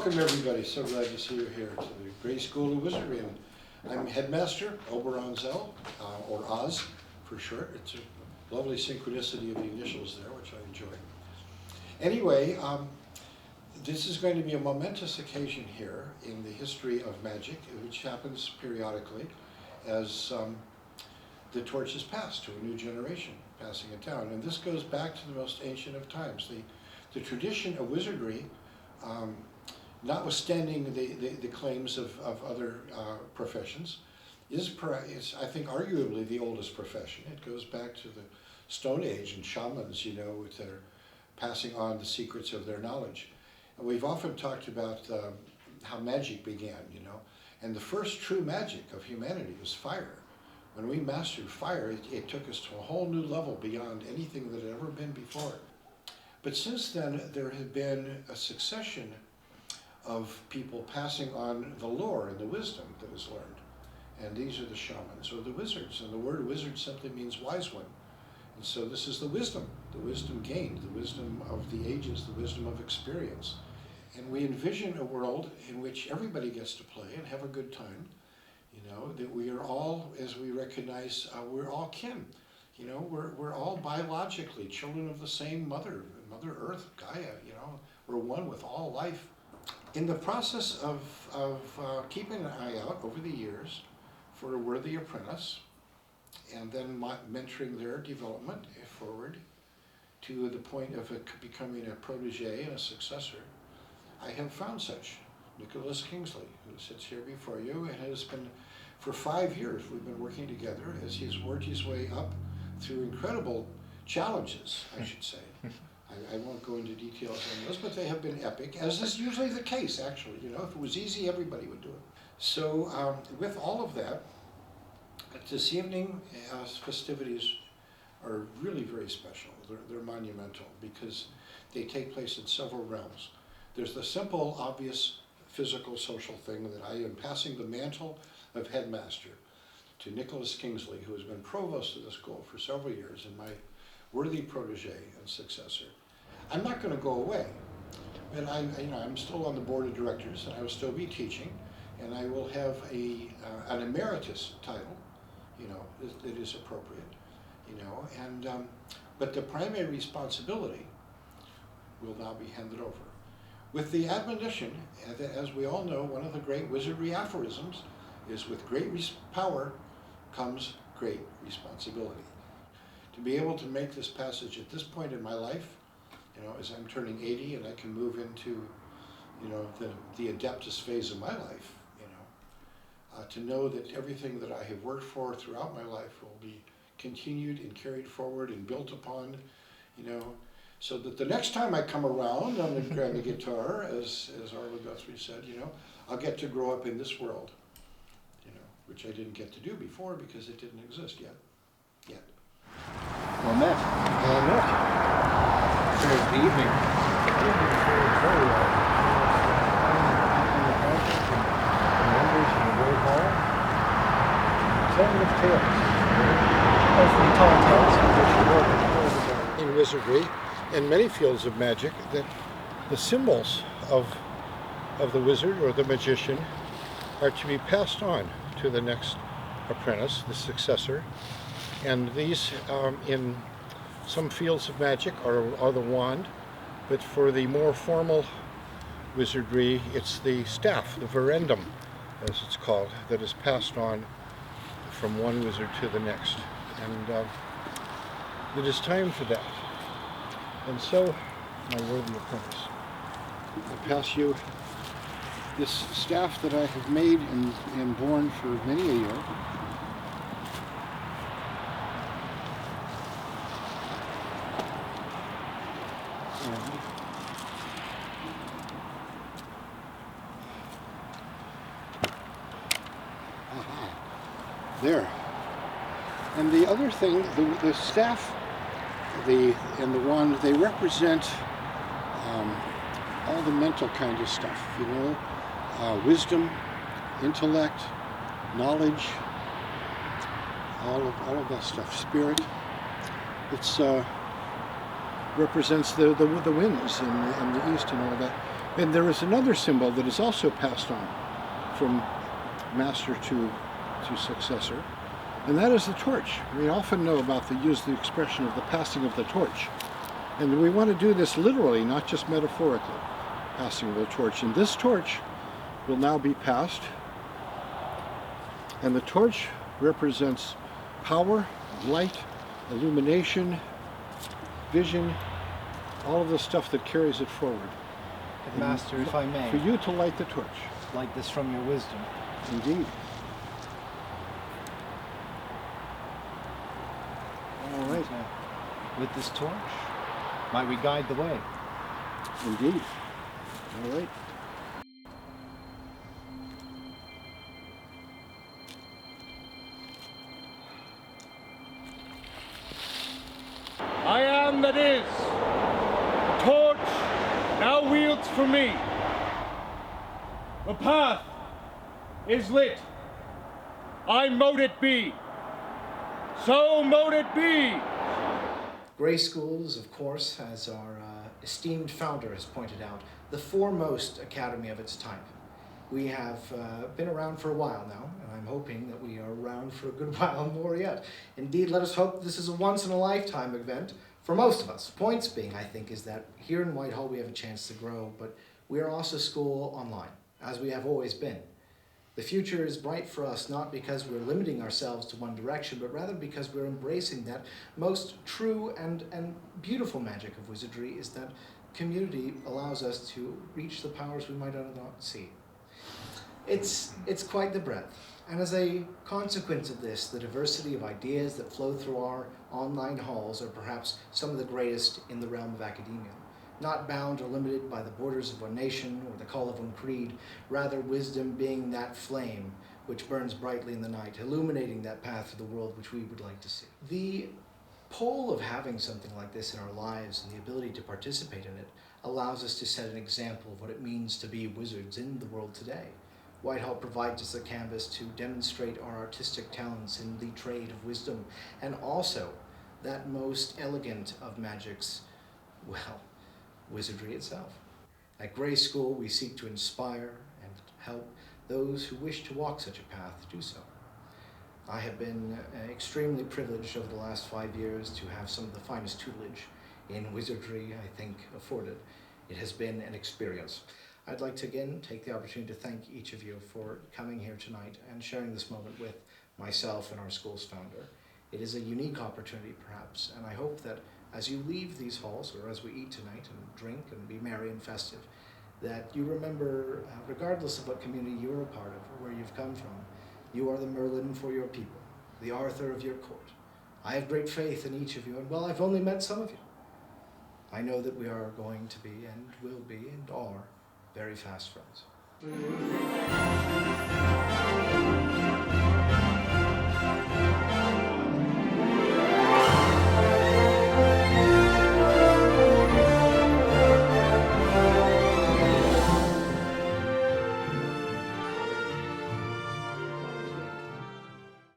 Welcome everybody, so glad to see you here to the Grey School of Wizardry. And I'm Headmaster Oberon Zell, or Oz for short. It's a lovely synchronicity of the initials there, which I enjoy. Anyway, this is going to be a momentous occasion here in the history of magic, which happens periodically as the torch is passed to a new generation, passing it down. And this goes back to the most ancient of times. The tradition of wizardry, notwithstanding the claims of other professions, is I think arguably the oldest profession. It goes back to the Stone Age and shamans, you know, that are passing on the secrets of their knowledge. And we've often talked about how magic began, you know, and the first true magic of humanity was fire. When we mastered fire, it took us to a whole new level beyond anything that had ever been before. But since then, there have been a succession of people passing on the lore and the wisdom that is learned. And these are the shamans or the wizards. And the word wizard simply means wise one. And so this is the wisdom gained, the wisdom of the ages, the wisdom of experience. And we envision a world in which everybody gets to play and have a good time. You know, that we are all, as we recognize, we're all kin. You know, we're all biologically children of the same Mother Earth, Gaia, you know. We're one with all life. In the process of keeping an eye out over the years for a worthy apprentice, and then mentoring their development forward to the point of becoming a protege and a successor, I have found such. Nicholas Kingsley, who sits here before you, and has been, for 5 years, we've been working together as he's worked his way up through incredible challenges, I should say. I won't go into details on those, but they have been epic, as is usually the case, actually. You know, if it was easy, everybody would do it. So with all of that, this evening festivities are really very special. They're monumental because they take place in several realms. There's the simple, obvious, physical, social thing that I am passing the mantle of headmaster to Nicholas Kingsley, who has been provost of the school for several years and my worthy protege and successor. I'm not going to go away, but I'm still on the board of directors, and I will still be teaching, and I will have an emeritus title, you know, that is appropriate, you know, and but the primary responsibility will now be handed over, with the admonition that, as we all know, one of the great wizardry aphorisms is, with great power comes great responsibility. To be able to make this passage at this point in my life, you know, as I'm turning 80 and I can move into, you know, the adeptus phase of my life, you know, to know that everything that I have worked for throughout my life will be continued and carried forward and built upon, you know, so that the next time I come around on the guitar, as Arlo Guthrie said, you know, I'll get to grow up in this world, you know, which I didn't get to do before because it didn't exist yet. Well met. Well met. There's the evening. Very well. Members in the Great Hall. Telling of tales. Of the tall tales in wizardry and many fields of magic, that the symbols of the wizard or the magician are to be passed on to the next apprentice, the successor. And these, in some fields of magic, are the wand, but for the more formal wizardry, it's the staff, the verendum, as it's called, that is passed on from one wizard to the next. And it is time for that. And so, my worthy apprentice, I pass you this staff that I have made and borne for many a year. There. And the other thing, the staff and the wand, they represent all the mental kind of stuff, you know, wisdom, intellect, knowledge, all of that stuff, spirit. It's represents the winds and the east and all that. And there is another symbol that is also passed on from master to successor, and that is the torch. We often know about use the expression of the passing of the torch. And we want to do this literally, not just metaphorically, passing of the torch. And this torch will now be passed. And the torch represents power, light, illumination, vision, all of the stuff that carries it forward. Headmaster, if I may, For you to light the torch. like this from your wisdom. Indeed. All right. With this torch, might we guide the way? Indeed. All right. I am that is. The torch now wields for me. The path is lit. I mote it be. So mote it be. Grey School is, of course, as our esteemed founder has pointed out, the foremost academy of its type. We have been around for a while now, and I'm hoping that we are around for a good while more yet. Indeed, let us hope this is a once-in-a-lifetime event for most of us. Points being, I think, is that here in Whitehall we have a chance to grow, but we are also school online, as we have always been. The future is bright for us not because we're limiting ourselves to one direction, but rather because we're embracing that most true and beautiful magic of wizardry is that community allows us to reach the powers we might not see. It's quite the breadth. And as a consequence of this, the diversity of ideas that flow through our online halls are perhaps some of the greatest in the realm of academia. Not bound or limited by the borders of one nation or the call of one creed, rather wisdom being that flame which burns brightly in the night, illuminating that path to the world which we would like to see. The pull of having something like this in our lives and the ability to participate in it allows us to set an example of what it means to be wizards in the world today. Whitehall provides us a canvas to demonstrate our artistic talents in the trade of wisdom, and also that most elegant of magics, well, wizardry itself. At Grey School, we seek to inspire and help those who wish to walk such a path to do so. I have been extremely privileged over the last 5 years to have some of the finest tutelage in wizardry, I think, afforded. It has been an experience. I'd like to again take the opportunity to thank each of you for coming here tonight and sharing this moment with myself and our school's founder. It is a unique opportunity, perhaps, and I hope that as you leave these halls, or as we eat tonight and drink and be merry and festive, that you remember, regardless of what community you're a part of or where you've come from, you are the Merlin for your people, the Arthur of your court. I have great faith in each of you, and well, I've only met some of you. I know that we are going to be, and will be, and are very fast friends.